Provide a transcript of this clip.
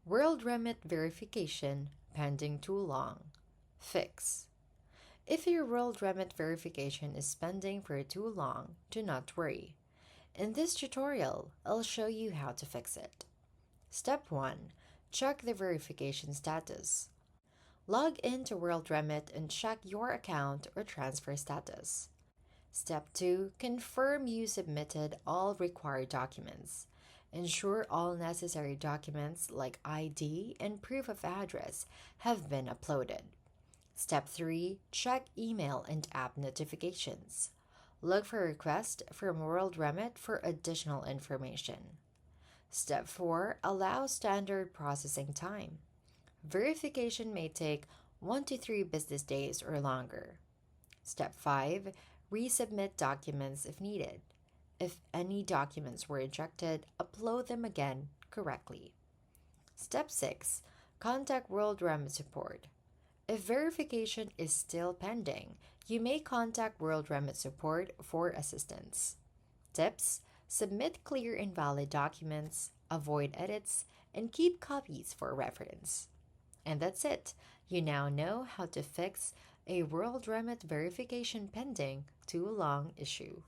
WorldRemit verification pending too long. Fix. If your WorldRemit verification is pending for too long, do not worry. In this tutorial, I'll show you how to fix it. Step 1. Check the verification status. Log into WorldRemit and check your account or transfer status. Step 2. Confirm you submitted all required documents. Ensure all necessary documents like ID and proof of address have been uploaded. Step 3. Check email and app notifications. Look for requests from WorldRemit for additional information. Step 4. Allow standard processing time. Verification may take 1 to 3 business days or longer. Step 5. Resubmit documents if needed. If any documents were rejected, upload them again correctly. Step 6. Contact WorldRemit support. If verification is still pending, you may contact WorldRemit support for assistance. Tips: submit clear and valid documents, avoid edits, and keep copies for reference. And that's it. You now know how to fix a WorldRemit verification pending too long issue.